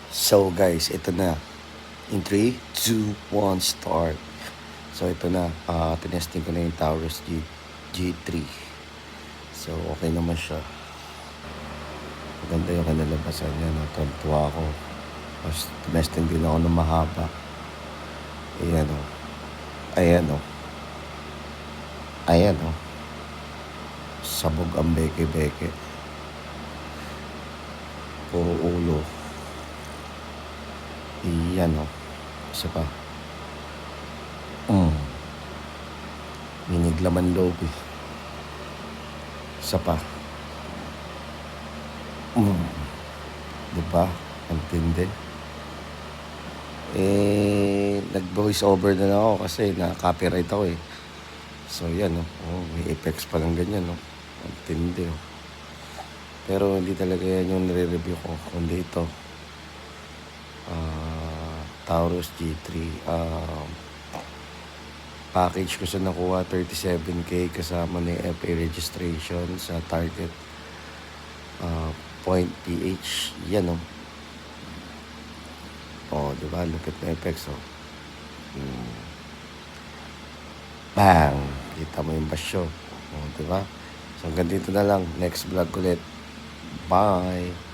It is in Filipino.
So guys, ito na. In 3, 2, 1, start. So ito na, tinesting ko na yung Taurus G3. So okay naman siya. Maganda yung kanalabasan niya, no? Tuwa ako. Tapos tinesting din ako ng mahaba. Ayan o. Ayan o. Ayan o. Sabog ang beke-beke. Puro ulo. Iyan o. Isa pa. Miniglaman loob eh. Isa pa. Diba? Ang tindi. Nag-voice over na lang ako kasi na-copyright ako eh. So yan o. May effects pa lang ganyan o. Ang tindi o. Pero hindi talaga yan yung nire-review ko. Kundi ito. Taurus G3. Package ko sa nakuha 37K kasama ni FA registration sa target point PH. Yan o. Diba? Lupit na effects o. Bang! Kita mo yung basyo. Diba? So hanggang dito na lang. Next vlog ulit. Bye!